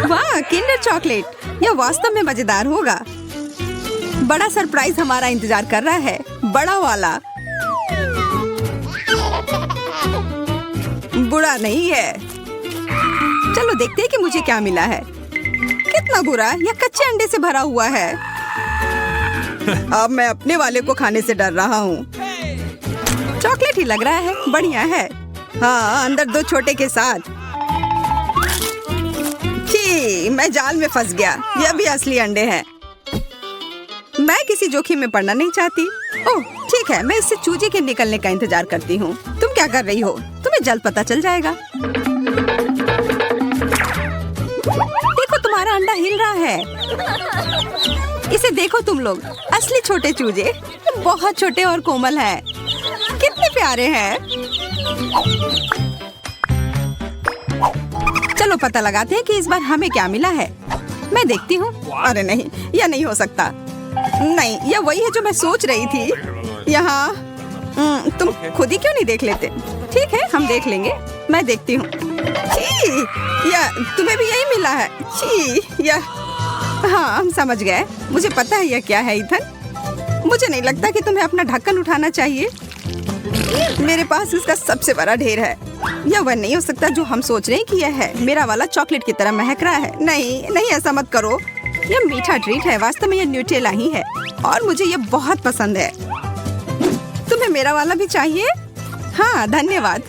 वाह, Kinder chocolate. यह वास्तव में मजेदार होगा। बड़ा सरप्राइज हमारा इंतजार कर रहा है, बड़ा वाला। बुरा नहीं है। चलो देखते हैं कि मुझे क्या मिला है। कितना बुरा, यह कच्चे अंडे से भरा हुआ है। अब मैं अपने वाले को खाने से डर रहा हूँ। चॉकलेट ही लग रहा है, बढ़िया है। हाँ, अंदर दो छोटे के साथ। छी, मैं जाल में फंस गया। यह भी असली अंडे हैं। मैं किसी जोखिम में पड़ना नहीं चाहती। ओह ठीक है, मैं इससे चूजे के निकलने का इंतजार करती हूँ। तुम क्या कर रही हो? तुम्हें जल्द पता चल जाएगा। देखो, तुम्हारा अंडा हिल रहा है। इसे देखो तुम लोग, असली छोटे चूजे, बहुत छोटे और कोमल हैं। कितने प्यारे हैं। चलो पता लगाते हैं कि इस बार हमें क्या मिला है। मैं देखती हूँ। अरे नहीं, यह नहीं हो सकता। नहीं, यह वही है जो मैं सोच रही थी। यहाँ तुम खुद ही क्यों नहीं देख लेते? ठीक है, हम देख लेंगे। मैं देखती हूँ। या तुम्हें भी यही मिला है? या हाँ, हम समझ गए। मुझे पता है यह क्या है ईथन। मुझे नहीं लगता कि तुम्हें अपना ढक्कन उठाना चाहिए। मेरे पास इसका सबसे बड़ा ढेर है। यह वह नहीं हो सकता जो हम सोच रहे हैं कि यह है। मेरा वाला चॉकलेट की तरह महक रहा है। नहीं नहीं, ऐसा मत करो। यह मीठा ट्रीट है। वास्तव में यह न्यूटेला ही है और मुझे यह बहुत पसंद है। तुम्हें मेरा वाला भी चाहिए? हाँ, धन्यवाद।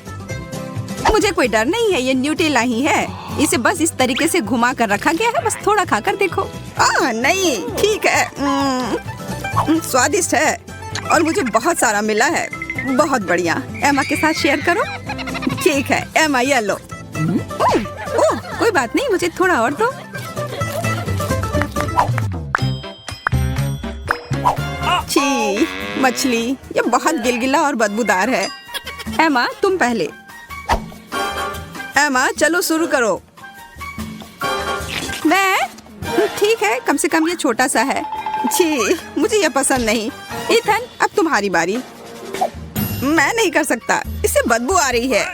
मुझे कोई डर नहीं है, ये न्यूटेला ही है। इसे बस इस तरीके से घुमा कर रखा गया है। बस थोड़ा खाकर देखो। नहीं, ठीक है। स्वादिष्ट है और मुझे बहुत सारा मिला है। बहुत बढ़िया। एमा के साथ शेयर करो। ठीक है एमा, ये लो। ओह, कोई बात नहीं, मुझे थोड़ा और दो। छी, मछली, ये बहुत गिलगिला और बदबूदार है। एमा, तुम पहले। एमा, चलो शुरू करो। मैं? ठीक है, कम से कम ये छोटा सा है। छी, मुझे ये पसंद नहीं। ईथन, अब तुम्हारी बारी। मैं नहीं कर सकता, इससे बदबू आ रही है।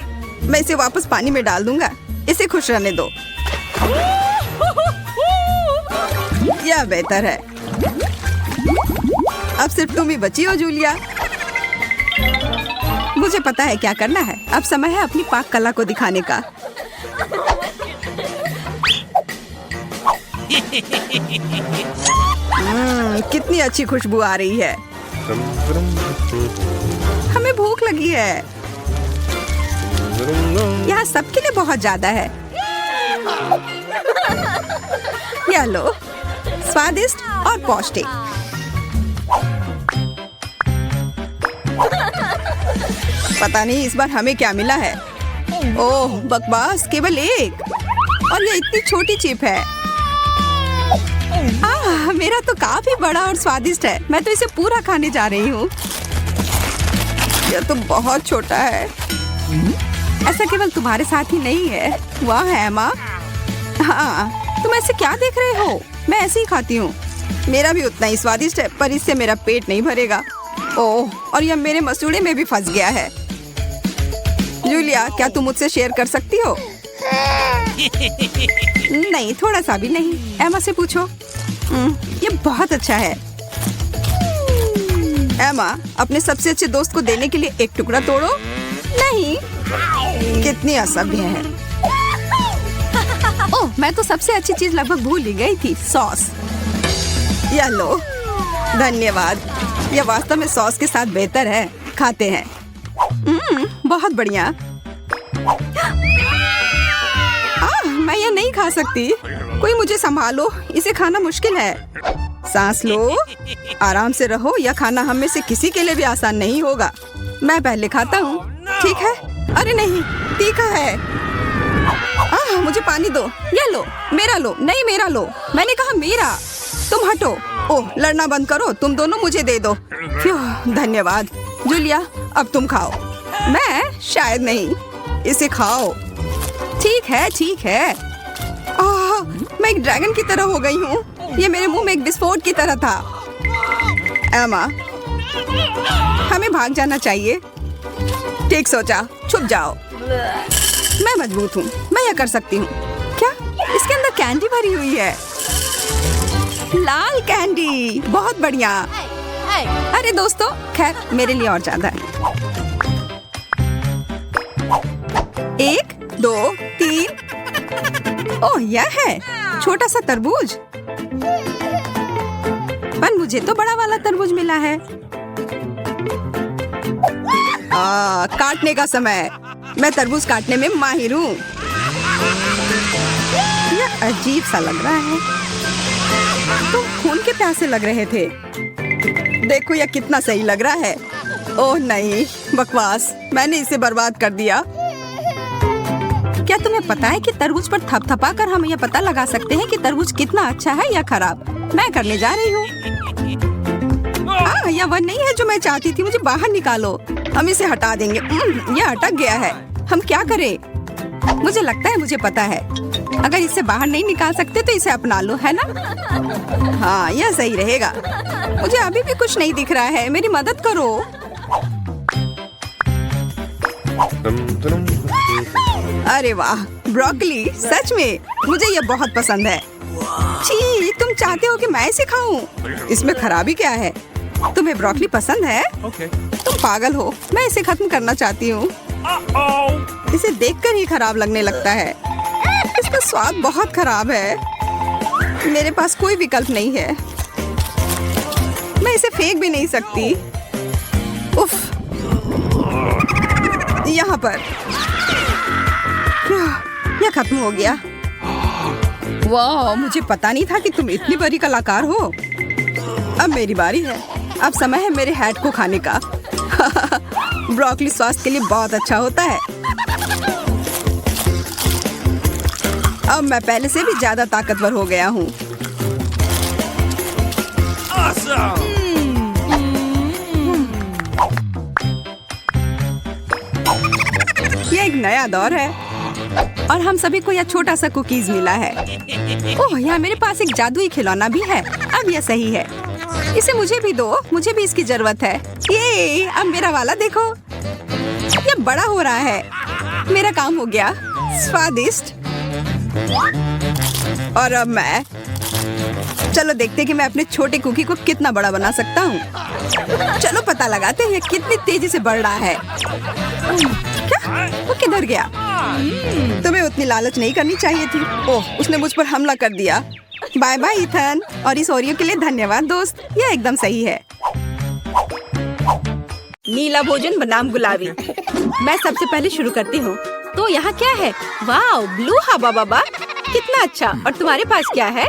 मैं इसे वापस पानी में डाल दूंगा। इसे खुश रहने दो। यह बेहतर है। अब सिर्फ तुम ही बची हो जूलिया। मुझे पता है क्या करना है। अब समय है अपनी पाक कला को दिखाने का। कितनी अच्छी खुशबू आ रही है। हमें भूख लगी है। यहाँ सबके लिए बहुत ज्यादा है। यह लो, स्वादिष्ट और पौष्टिक। पता नहीं इस बार हमें क्या मिला है। ओह बकवास, केवल एक। और ये इतनी छोटी चिप है। मेरा तो काफी बड़ा और स्वादिष्ट है। मैं तो इसे पूरा खाने जा रही हूँ। यह तो बहुत छोटा है। ऐसा केवल तुम्हारे साथ ही नहीं है। वाह एमा। हाँ, तुम ऐसे क्या देख रहे हो? मैं ऐसे ही खाती हूँ। मेरा भी उतना ही स्वादिष्ट है, पर इससे मेरा पेट नहीं भरेगा। ओह, और यह मेरे मसूड़े में भी फंस गया है। जूलिया, क्या तुम मुझसे शेयर कर सकती हो? नहीं, थोड़ा सा भी नहीं। एमा से पूछो। ये बहुत अच्छा है। एमा, अपने सबसे अच्छे दोस्त को देने के लिए एक टुकड़ा तोड़ो। नहीं, कितनी असभ्य है। ओह, मैं तो सबसे अच्छी चीज लगभग भूल ही गई थी, सॉस। यह लो। धन्यवाद। यह वास्तव में सॉस के साथ बेहतर है। खाते हैं। बहुत बढ़िया। मैं यह नहीं खा सकती। कोई मुझे संभालो, इसे खाना मुश्किल है। सांस लो, आराम से रहो। यह खाना हम में से किसी के लिए भी आसान नहीं होगा। मैं पहले खाता हूँ। ठीक है? अरे नहीं, तीखा है। मुझे पानी दो। यह लो, मेरा लो। नहीं, मेरा लो। मैंने कहा मेरा। तुम हटो। ओह, लड़ना बंद करो। तुम दोनों मुझे दे दो। धन्यवाद। जूलिया, अब तुम खाओ। मैं? शायद नहीं। इसे खाओ। ठीक है, ठीक है। मैं एक ड्रैगन की तरह हो गई हूँ। ये मेरे मुंह में एक विस्फोट की तरह था। एमा, हमें भाग जाना चाहिए। ठीक सोचा, छुप जाओ। मैं मजबूत हूँ। मैं यह कर सकती हूँ। क्या? इसके अंदर कैंडी भरी हुई है। लाल कैंडी, बहुत बढ़िया। अरे दोस्तों, खैर मेरे लिए और ज्यादा है। 1, 2, 3। ओह, यह है छोटा सा तरबूज। पर मुझे तो बड़ा वाला तरबूज मिला है। काटने का समय। मैं तरबूज काटने में माहिर हूँ। यह अजीब सा लग रहा है। तुम खून के प्यासे लग रहे थे। देखो यह कितना सही लग रहा है। ओह नहीं, बकवास, मैंने इसे बर्बाद कर दिया। क्या तुम्हें पता है कि तरबूज पर थपथपा कर हम यह पता लगा सकते हैं कि तरबूज कितना अच्छा है या खराब? मैं करने जा रही हूँ। यह वह नहीं है जो मैं चाहती थी। मुझे बाहर निकालो। हम इसे हटा देंगे। यह अटक गया है। हम क्या करें? मुझे लगता है मुझे पता है। अगर इसे बाहर नहीं निकाल सकते तो इसे अपना लो, है ना? हाँ, यह सही रहेगा। मुझे अभी भी कुछ नहीं दिख रहा है। मेरी मदद करो। अरे वाह, ब्रोकली, सच में मुझे यह बहुत पसंद है। छी, तुम चाहते हो कि मैं इसे खाऊं? इसमें खराबी क्या है? तुम्हें ब्रोकली पसंद है? तुम पागल हो। मैं इसे खत्म करना चाहती हूँ। इसे देखकर ही खराब लगने लगता है। इसका स्वाद बहुत खराब है। मेरे पास कोई विकल्प नहीं है। मैं इसे फेंक भी नहीं सकती। उफ, यहाँ पर यह खत्म हो गया। वाह, मुझे पता नहीं था कि तुम इतनी बड़ी कलाकार हो। अब मेरी बारी है। अब समय है मेरे हैट को खाने का। ब्रोकली स्वास्थ्य के लिए बहुत अच्छा होता है। अब मैं पहले से भी ज्यादा ताकतवर हो गया हूँ। यह एक नया दौर है और हम सभी को यह छोटा सा कुकीज मिला है। ओह, यहाँ मेरे पास एक जादुई खिलौना भी है। अब यह सही है। इसे मुझे भी दो। मुझे भी इसकी जरूरत है। ये अब मेरा वाला देखो, यह बड़ा हो रहा है। मेरा काम हो गया। स्वादिष्ट। और अब मैं, चलो देखते हैं कि मैं अपने छोटे कुकी को कितना बड़ा बना सकता हूँ। चलो पता लगाते हैं कितनी तेजी से बढ़ रहा है। क्या? वो किधर गया? तुम्हें उतनी लालच नहीं करनी चाहिए थी। ओह, उसने मुझ पर हमला कर दिया। बाय बाय इथन, और इस ओरियो के लिए धन्यवाद दोस्त। यह एकदम सही है। नीला भोजन बनाम गुलाबी। मैं सबसे पहले शुरू करती हूँ। तो यहाँ क्या है? वाह, ब्लू हवा बाबा, कितना अच्छा। और तुम्हारे पास क्या है?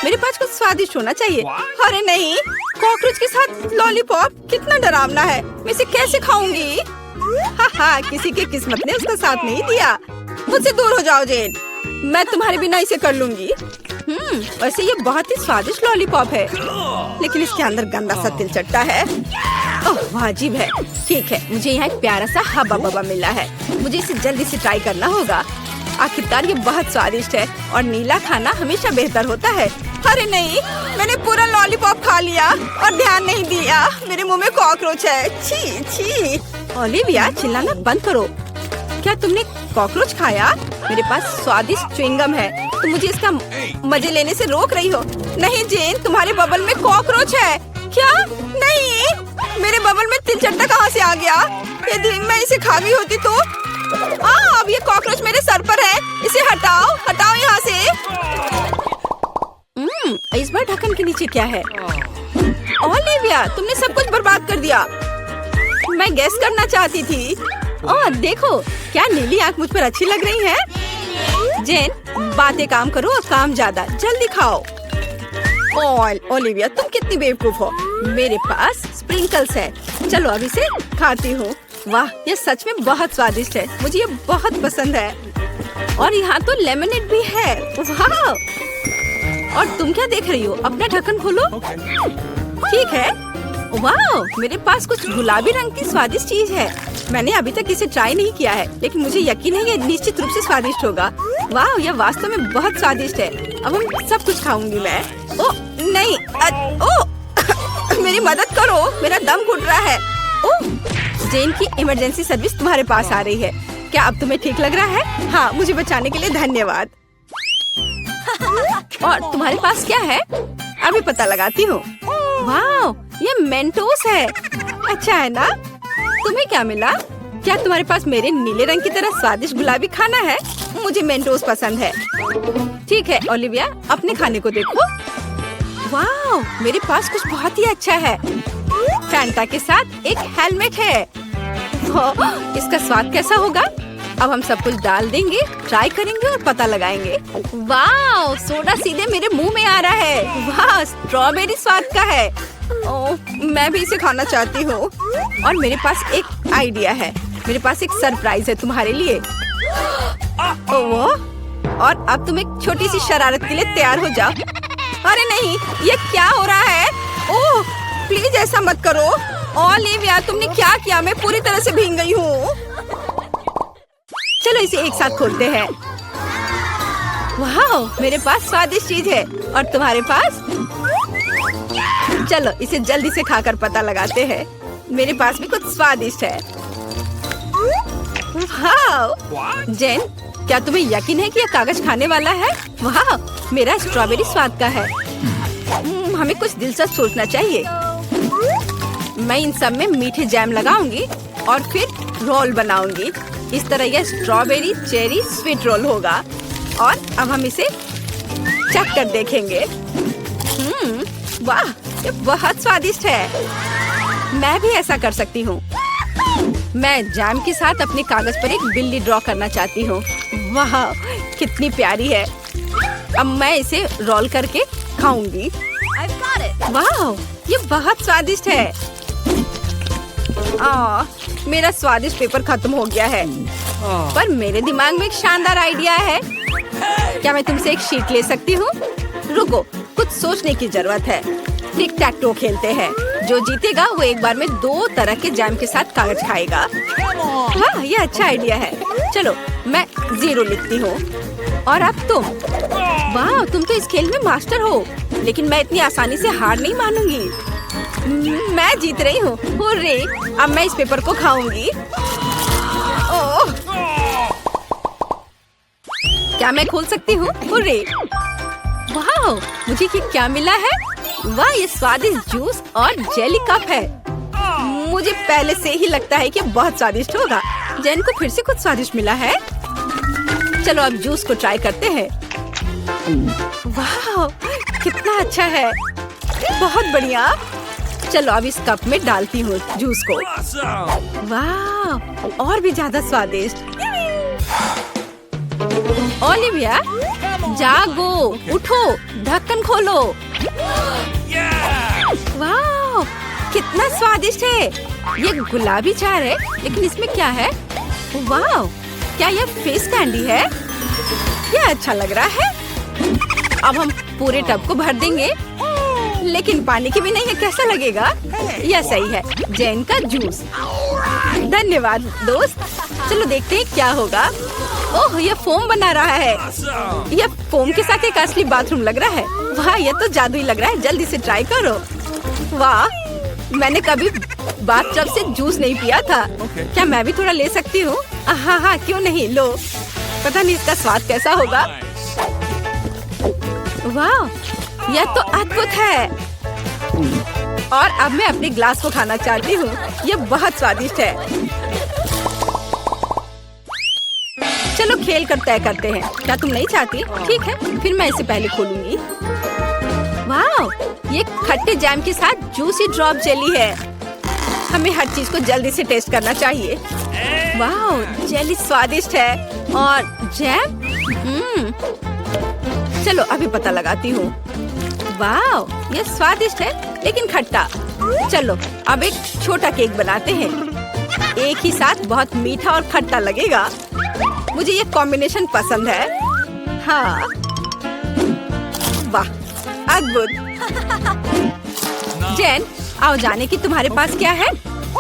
मेरे पास कुछ स्वादिष्ट होना चाहिए। अरे नहीं, कॉकरोच के साथ लॉलीपॉप, कितना डरावना है। मैं इसे कैसे खाऊंगी? हाँ, किसी की किस्मत ने उसका साथ नहीं दिया। मुझसे दूर हो जाओ जेन, मैं तुम्हारे बिना इसे कर लूंगी। वैसे ये बहुत ही स्वादिष्ट लॉलीपॉप है, लेकिन इसके अंदर गंदा सा तिल चट्टा है। ओह, वाजिब है। ठीक है, मुझे यहाँ एक प्यारा सा हब्बा बब्बा मिला है। मुझे इसे जल्दी से ट्राई करना होगा। आखिरकार ये बहुत स्वादिष्ट है और नीला खाना हमेशा बेहतर होता है। अरे नहीं, मैंने पूरा लॉलीपॉप खा लिया और ध्यान नहीं दिया। मेरे मुंह में कॉकरोच है। छी छी। ओलिविया, चिल्लाना बंद करो। क्या तुमने कॉकरोच खाया? मेरे पास स्वादिष्ट च्युइंगम है। तुम मुझे इसका मजे लेने से रोक रही हो। नहीं जेन, तुम्हारे बबल में कॉकरोच है। क्या? नहीं, मेरे बबल में तिल चट्टा कहाँ से आ गया? यदि मैं इसे खा गई होती तो। अब ये कॉकरोच मेरे सर पर है। इसे हटाओ, हटाओ यहाँ से। इस बार ढक्कन के नीचे क्या है? ओलिविया, तुमने सब कुछ बर्बाद कर दिया। मैं गेस करना चाहती थी। ओह देखो, क्या नीली आंख मुझ पर अच्छी लग रही है। जेन, बातें काम करो और काम ज्यादा। जल्दी खाओ। ओलिविया, तुम कितनी बेवकूफ हो। मेरे पास स्प्रिंकल्स है। चलो अब इसे खाती हूँ। वाह, ये सच में बहुत स्वादिष्ट है। मुझे ये बहुत पसंद है। और यहाँ तो लेमनेड भी है। वाह! और तुम क्या देख रही हो? अपना ढक्कन खोलो। ठीक है। वाह, मेरे पास कुछ गुलाबी रंग की स्वादिष्ट चीज है। मैंने अभी तक इसे ट्राई नहीं किया है, लेकिन मुझे यकीन है ये निश्चित रूप से स्वादिष्ट होगा। वाह, यह वास्तव में बहुत स्वादिष्ट है। अब हम सब कुछ खाऊंगी मैं। ओ नहीं, ओ मेरी मदद करो, मेरा दम घुट रहा है। ओ, जेन की इमरजेंसी सर्विस तुम्हारे पास आ रही है। क्या अब तुम्हें ठीक लग रहा है? हाँ, मुझे बचाने के लिए धन्यवाद। और तुम्हारे पास क्या है? अभी पता लगाती हूँ। वाह, ये मेंटोस है। अच्छा है ना? तुम्हें क्या मिला? क्या तुम्हारे पास मेरे नीले रंग की तरह स्वादिष्ट गुलाबी खाना है? मुझे मेंटोस पसंद है। ठीक है ओलिविया, अपने खाने को देखो। वाह, मेरे पास कुछ बहुत ही अच्छा है। फैंटा के साथ एक हेलमेट है। इसका स्वाद कैसा होगा? अब हम सब कुछ डाल देंगे, ट्राई करेंगे और पता लगाएंगे। वाह, सोडा सीधे मेरे मुंह में आ रहा है। वाह, स्ट्रॉबेरी स्वाद का है। ओह, मैं भी इसे खाना चाहती हूँ। और मेरे पास एक आइडिया है। मेरे पास एक सरप्राइज है तुम्हारे लिए। ओह, और अब तुम एक छोटी सी शरारत के लिए तैयार हो जाओ। अरे नहीं, ये क्या हो रहा है? ओह, प्लीज ऐसा मत करो। ओलिविया, तुमने क्या किया? मैं पूरी तरह से भीग गई हूँ। चलो इसे एक साथ खोलते हैं। वाह, मेरे पास स्वादिष्ट चीज है। और तुम्हारे पास? चलो इसे जल्दी से खाकर पता लगाते हैं। मेरे पास भी कुछ स्वादिष्ट है। वाह, जेन, क्या तुम्हें यकीन है कि यह कागज खाने वाला है? वाह, मेरा स्ट्रॉबेरी स्वाद का है। हमें कुछ दिलचस्प सोचना चाहिए। मैं इन सब में मीठे जैम लगाऊंगी और फिर रोल बनाऊंगी। इस तरह यह स्ट्रॉबेरी चेरी स्वीट रोल होगा। और अब हम इसे चख कर देखेंगे। वाह, ये बहुत स्वादिष्ट है। मैं भी ऐसा कर सकती हूँ। मैं जैम के साथ अपने कागज पर एक बिल्ली ड्रॉ करना चाहती हूँ। वाह, कितनी प्यारी है। अब मैं इसे रोल करके खाऊंगी। वाह, ये बहुत स्वादिष्ट है। मेरा स्वादिष्ट पेपर खत्म हो गया है। पर मेरे दिमाग में एक शानदार आइडिया है। क्या मैं तुमसे एक शीट ले सकती हूँ? रुको, कुछ सोचने की जरूरत है। टिक टैक टो खेलते हैं। जो जीतेगा वो एक बार में 2 तरह के जैम के साथ कागज खाएगा। वाह, ये अच्छा आइडिया है। चलो मैं 0 लिखती हूँ। और अब तुम? वाह, तुम तो इस खेल में मास्टर हो। लेकिन मैं इतनी आसानी से हार नहीं मानूंगी। मैं जीत रही हूँ। हुर्रे, अब मैं इस पेपर को खाऊंगी। ओह, क्या मैं खोल सकती हूँ? हुर्रे! वाह, मुझे ये क्या मिला है? वाह, ये स्वादिष्ट जूस और जेली कप है। मुझे पहले से ही लगता है कि बहुत स्वादिष्ट होगा। जेन को फिर से कुछ स्वादिष्ट मिला है। चलो अब जूस को ट्राई करते हैं। वाह, कितना अच्छा है। बहुत बढ़िया। चलो अब इस कप में डालती हूँ जूस को। वाह, और भी ज्यादा स्वादिष्ट। ओलिविया, जागो, उठो, ढक्कन खोलो। वाह, कितना स्वादिष्ट है। ये गुलाबी चार है, लेकिन इसमें क्या है? वाह, क्या यह फेस कैंडी है? यह अच्छा लग रहा है। अब हम पूरे टब को भर देंगे। लेकिन पानी की भी नहीं है, कैसा लगेगा? यह सही है, जैन का जूस। धन्यवाद दोस्त। चलो देखते हैं क्या होगा। ओह, यह फोम बना रहा है। यह फोम के साथ एक असली बाथरूम लग रहा है। वाह, यह तो जादुई लग रहा है। जल्दी से ट्राई करो। वाह, मैंने कभी बाथटब से जूस नहीं पिया था। क्या मैं भी थोड़ा ले सकती हूँ? हाँ हाँ, क्यों नहीं, लो। पता नहीं इसका स्वाद कैसा होगा। वाह, यह तो अद्भुत है। और अब मैं अपने ग्लास को खाना चाहती हूँ। यह बहुत स्वादिष्ट है। चलो खेल कर तय करते हैं। क्या तुम नहीं चाहती? ठीक है, फिर मैं इसे पहले खोलूंगी। वाह, ये खट्टे जैम के साथ जूसी ड्रॉप जेली है। हमें हर चीज को जल्दी से टेस्ट करना चाहिए। वाह, जेली स्वादिष्ट है और जैम। चलो अभी पता लगाती हूँ। वाह, ये स्वादिष्ट है लेकिन खट्टा। चलो अब एक छोटा केक बनाते हैं। एक ही साथ बहुत मीठा और खट्टा लगेगा। मुझे ये कॉम्बिनेशन पसंद है। हाँ, वाह, अद्भुत। जेन, आओ जाने की तुम्हारे पास क्या है?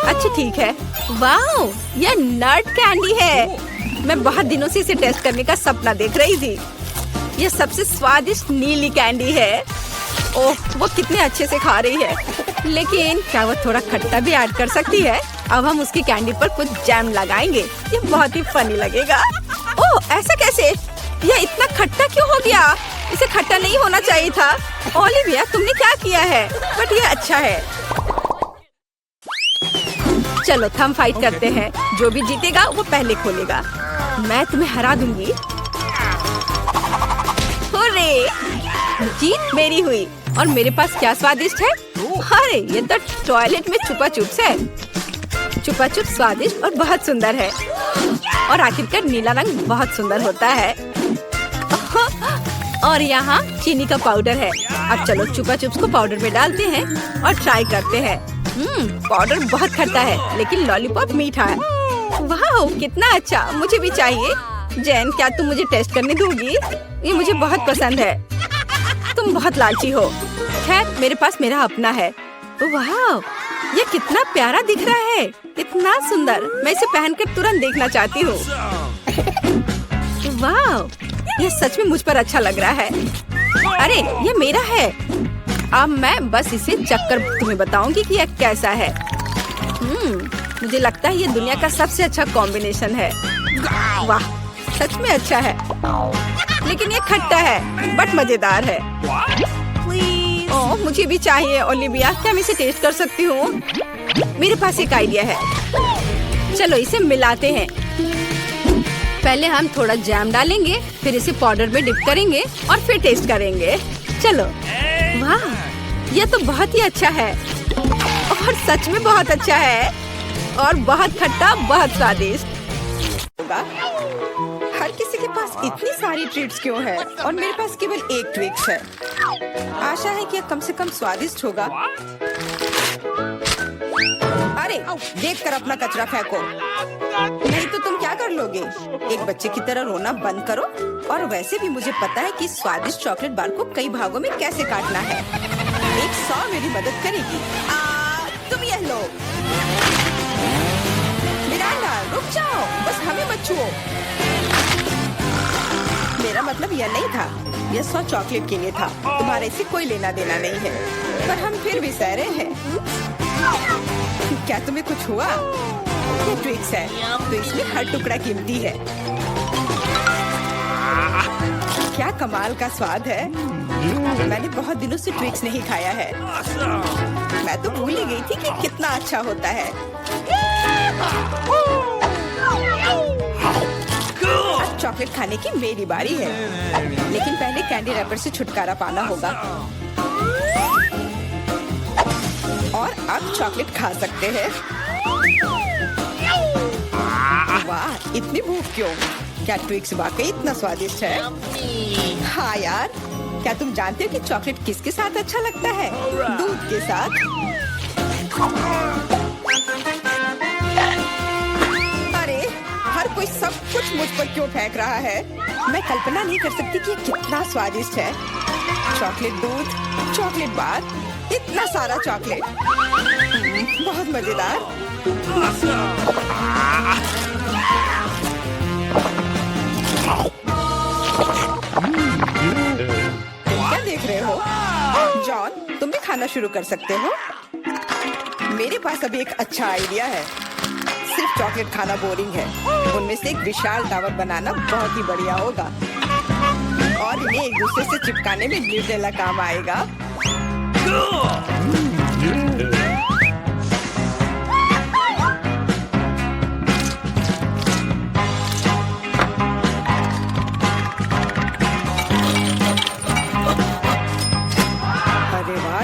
अच्छा ठीक है। वाह, यह नट कैंडी है। मैं बहुत दिनों से इसे टेस्ट करने का सपना देख रही थी। यह सबसे स्वादिष्ट नीली कैंडी है। ओह, वो कितने अच्छे से खा रही है। लेकिन क्या वो थोड़ा खट्टा भी ऐड कर सकती है? अब हम उसकी कैंडी पर कुछ जैम लगाएंगे। ये बहुत ही फनी लगेगा। ओह, ऐसा कैसे? ये इतना खट्टा क्यों हो गया? इसे खट्टा नहीं होना चाहिए था। ओलिविया, तुमने क्या किया है? बट ये अच्छा है। चलो थम फाइट करते हैं। जो भी जीतेगा वो पहले खोलेगा। मैं तुम्हें हरा दूंगी। हुर्रे! जीत मेरी हुई। और मेरे पास क्या स्वादिष्ट है? अरे ये तो टॉयलेट में छुपा चुप्स है। छुपा चुप स्वादिष्ट और बहुत सुंदर है। और आखिरकार नीला रंग बहुत सुंदर होता है। और यहाँ चीनी का पाउडर है। अब चलो छुपा चुप्स को पाउडर में डालते हैं और ट्राई करते हैं। पाउडर बहुत खट्टा है लेकिन लॉलीपॉप मीठा है। वाह, कितना अच्छा! मुझे भी चाहिए। जैन, क्या तुम मुझे टेस्ट करने दोगी? ये मुझे बहुत पसंद है। तुम बहुत लालची हो। खैर, मेरे पास मेरा अपना है। वाह, ये कितना प्यारा दिख रहा है। इतना सुंदर। मैं इसे पहनकर तुरंत देखना चाहती हूँ। वाह, ये सच में मुझ पर अच्छा लग रहा है। अरे, ये मेरा है। अब मैं बस इसे चखकर तुम्हें बताऊंगी कि यह कैसा है। मुझे लगता है ये दुनिया का सबसे अच्छा कॉम्बिनेशन है। वाह, सच में अच्छा है। लेकिन ये खट्टा है बट मजेदार है। ओह, मुझे भी चाहिए। ओलिविया, क्या मैं इसे टेस्ट कर सकती हूँ? मेरे पास एक आइडिया है। चलो इसे मिलाते हैं। पहले हम थोड़ा जैम डालेंगे, फिर इसे पाउडर में डिप करेंगे और फिर टेस्ट करेंगे। चलो। वाह, यह तो बहुत ही अच्छा है। और सच में बहुत अच्छा है। और बहुत खट्टा, बहुत स्वादिष्ट होगा। हर किसी के पास इतनी सारी ट्रीट्स क्यों है और मेरे पास केवल एक ट्विक्स है। आशा है कि यह कम से कम स्वादिष्ट होगा। अरे, देखकर अपना कचरा फेंको, नहीं तो तुम क्या कर लोगे? एक बच्चे की तरह रोना बंद करो। और वैसे भी मुझे पता है कि स्वादिष्ट चॉकलेट बार को कई भागों में कैसे काटना है। एक सॉ मेरी मदद करेगी। तुम यह लो। मिरांडा, रुक जाओ, बस हमें मत छुओ। मेरा मतलब यह नहीं था। यह सॉ चॉकलेट के लिए था। तुम्हारे से कोई लेना देना नहीं है। पर हम फिर भी सह रहे हैं। क्या तुम्हें कुछ हुआ? ये ट्विक्स है, तो इसमें हर टुकड़ा कीमती है। क्या कमाल का स्वाद है। मैंने बहुत दिनों से ट्विक्स नहीं खाया है। मैं तो भूल ही गई थी कि कितना अच्छा होता है। अब चॉकलेट खाने की मेरी बारी है। लेकिन पहले कैंडी रैपर से छुटकारा पाना होगा। और अब चॉकलेट खा सकते हैं। वाह, इतनी भूख क्यों? क्या ट्विक्स वाकई इतना स्वादिष्ट है? हाँ यार, क्या तुम जानते हो कि चॉकलेट किसके साथ अच्छा लगता है? दूध के साथ। अरे, हर कोई सब कुछ मुझ पर क्यों फेंक रहा है? मैं कल्पना नहीं कर सकती कि ये कितना स्वादिष्ट है। चॉकलेट दूध, चॉकलेट बार, इतना सारा चॉकलेट। बहुत मजेदार। क्या देख रहे हो? जॉन, तुम भी खाना शुरू कर सकते हो। मेरे पास अभी एक अच्छा आइडिया है। सिर्फ चॉकलेट खाना बोरिंग है। उनमें से एक विशाल टावर बनाना बहुत ही बढ़िया होगा। और इन्हें एक दूसरे से चिपकाने में न्यूटेला काम आएगा।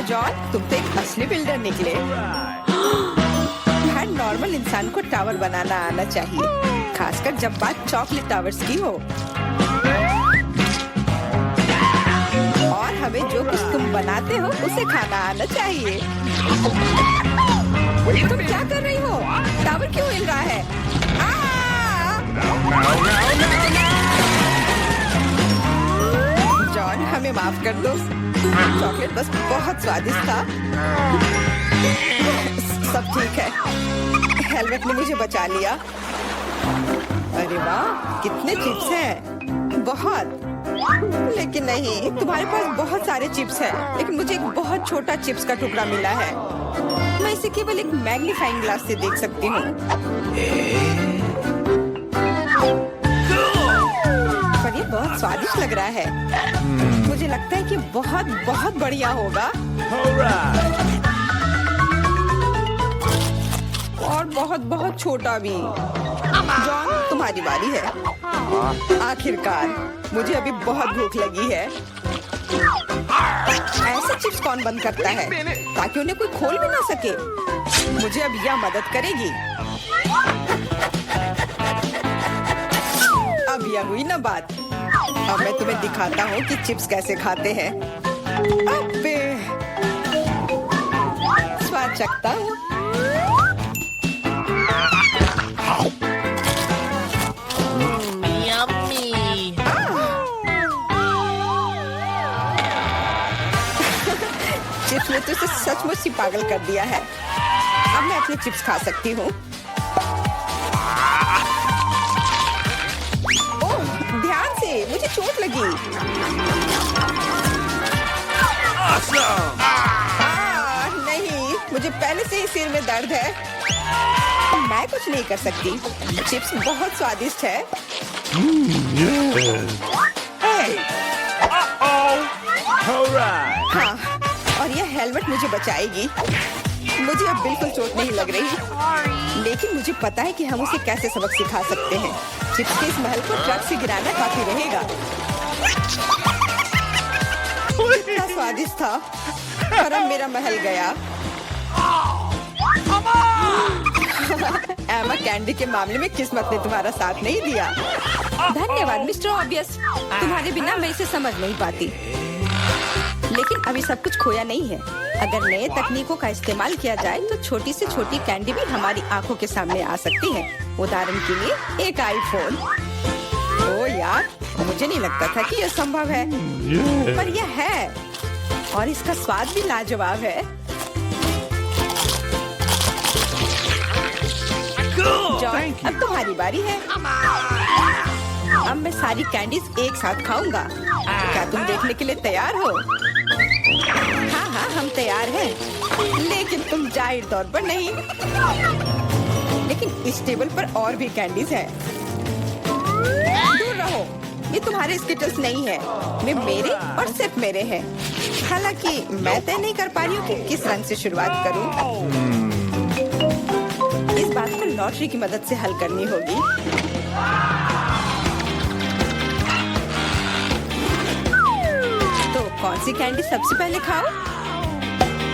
जॉन, तुम तो एक असली बिल्डर निकले। हर नॉर्मल इंसान को टावर बनाना आना चाहिए, खासकर जब बात चॉकलेट टावर्स की हो। और हमें जो कुछ तुम बनाते हो उसे खाना आना चाहिए। तुम क्या कर रही हो? टावर क्यों हिल रहा है? जॉन, हमें माफ कर दो। चॉकलेट बस बहुत स्वादिष्ट था। सब ठीक है। हेलमेट ने मुझे बचा लिया। अरे वाह, कितने चिप्स हैं। बहुत। लेकिन नहीं, तुम्हारे पास बहुत सारे चिप्स हैं, लेकिन मुझे एक बहुत छोटा चिप्स का टुकड़ा मिला है। मैं इसे केवल एक मैग्नीफाइंग ग्लास से देख सकती हूँ। पर ये बहुत स्वादिष्ट लग रहा है। मुझे लगता है कि बहुत बहुत बढ़िया होगा। और बहुत बहुत छोटा भी। जॉन, तुम्हारी बारी है। आखिरकार, मुझे अभी बहुत भूख लगी है। ऐसे चिप्स कौन बंद करता है ताकि उन्हें कोई खोल भी ना सके? मुझे अब यह मदद करेगी। अब यह हुई ना बात। अब मैं तुम्हें दिखाता हूँ कि चिप्स कैसे खाते हैं। अबे, स्वाद चखता हूँ। चिप्स ने तो इसे सचमुच ही पागल कर दिया है। अब मैं अपने चिप्स खा सकती हूँ। ओह, ध्यान से, मुझे चोट लगी। नहीं, मुझे पहले से ही सिर में दर्द है। मैं कुछ नहीं कर सकती। चिप्स बहुत स्वादिष्ट है। हाँ, और यह हेलमेट मुझे बचाएगी। मुझे अब बिल्कुल चोट नहीं लग रही, लेकिन मुझे पता है कि हम उसे कैसे सबक सिखा सकते हैं। चिप्स के इस महल को ट्रक से गिराना काफी रहेगा। कितना स्वादिष्ट था, पर अब मेरा महल गया। एमा, कैंडी के मामले में किस्मत ने तुम्हारा साथ नहीं दिया। धन्यवाद मिस्टर ऑब्वियस। तुम्हारे बिना मैं इसे समझ नहीं पाती। लेकिन अभी सब कुछ खोया नहीं है। अगर नए तकनीकों का इस्तेमाल किया जाए तो छोटी से छोटी कैंडी भी हमारी आंखों के सामने आ सकती है। उदाहरण के लिए एक आईफोन। ओ यार, मुझे नहीं लगता था कि यह संभव है, पर यह है। और इसका स्वाद भी लाजवाब है। जॉन, अब तुम्हारी बारी है। अब मैं सारी कैंडीज एक साथ खाऊंगा। क्या तुम देखने के लिए तैयार हो? हाँ हाँ, हम तैयार हैं। लेकिन तुम जाहिर तौर पर नहीं। लेकिन इस टेबल पर और भी कैंडीज हैं। दूर रहो, ये तुम्हारे स्किटल्स नहीं है। वे मेरे और सिर्फ मेरे हैं। हालांकि मैं तय नहीं कर पा रही हूँ कि किस रंग से शुरुआत करूँ। इस बात को लॉटरी की मदद से हल करनी होगी। तो कौन सी कैंडी सबसे पहले खाओ?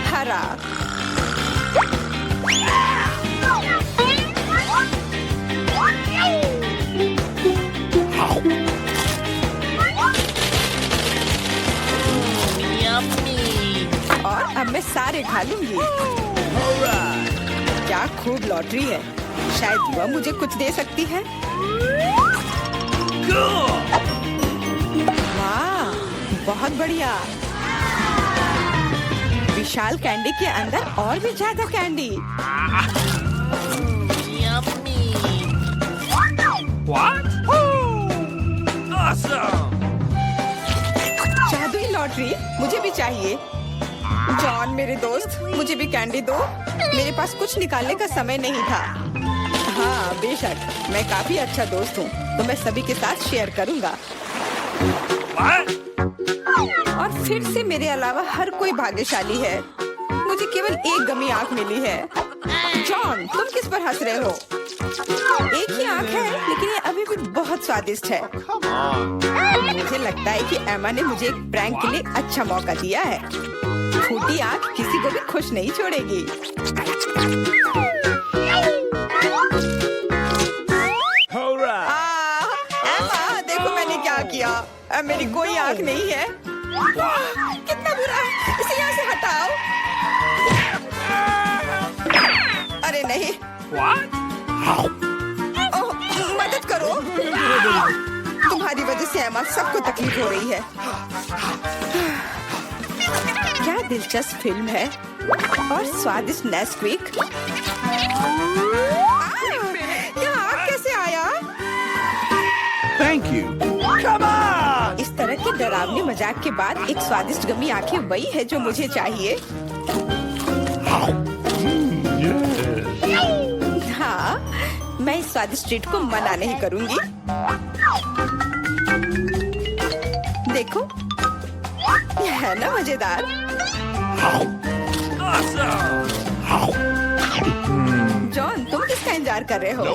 हरा। और अब मैं सारे खा लूंगी। क्या खूब लॉटरी है। शायद वह मुझे कुछ दे सकती है। वाह, बहुत बढ़िया। विशाल कैंडी के अंदर और भी ज्यादा कैंडी। जादुई लॉटरी मुझे भी चाहिए। जॉन मेरे दोस्त, मुझे भी कैंडी दो। मेरे पास कुछ निकालने का समय नहीं था। हाँ बेशक, मैं काफी अच्छा दोस्त हूँ, तो मैं सभी के साथ शेयर करूँगा। और फिर से मेरे अलावा हर कोई भाग्यशाली है। मुझे केवल एक गमी आँख मिली है। जॉन, तुम किस पर हंस रहे हो? एक ही आँख है, लेकिन ये अभी भी बहुत स्वादिष्ट है। मुझे लगता है कि एमा ने मुझे एक प्रैंक के लिए अच्छा मौका दिया है। फूटी आँख किसी को भी खुश नहीं छोड़ेगी। एमा, देखो मैंने क्या किया। अब मेरी कोई आँख नहीं है। कितना बुरा, इसे यहाँ से हटाओ। अरे नहीं। ओह, मदद करो। तुम्हारी वजह से एमा, सबको तकलीफ हो रही है। क्या दिलचस्प फिल्म है। और स्वादिष्ट नेस्क्विक। यहाँ कैसे आया? Thank you. Come on! इस तरह के डरावने मजाक के बाद एक स्वादिष्ट गमी आंखें वही है जो मुझे चाहिए। हाँ, मैं इस स्वादिष्ट ट्रीट को मना नहीं करूंगी। देखो, यह है ना मजेदार। जॉन, तुम किसका इंतजार कर रहे हो?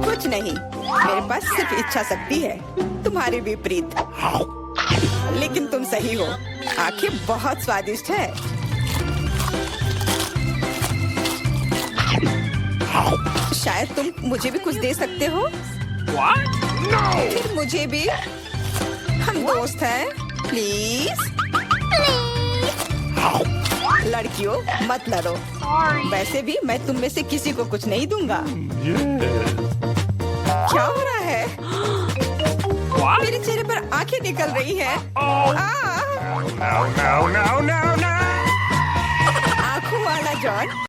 कुछ नहीं, मेरे पास सिर्फ इच्छा शक्ति है, तुम्हारे विपरीत। लेकिन तुम सही हो, आंखें बहुत स्वादिष्ट है। शायद तुम मुझे भी कुछ दे सकते हो। फिर मुझे भी। हम दोस्त हैं, प्लीज। लड़कियों, मत लड़ो। वैसे भी मैं तुम में से किसी को कुछ नहीं दूंगा। क्या हो रहा है? मेरे चेहरे पर आंखें निकल रही हैं। आंखों वाला जॉन।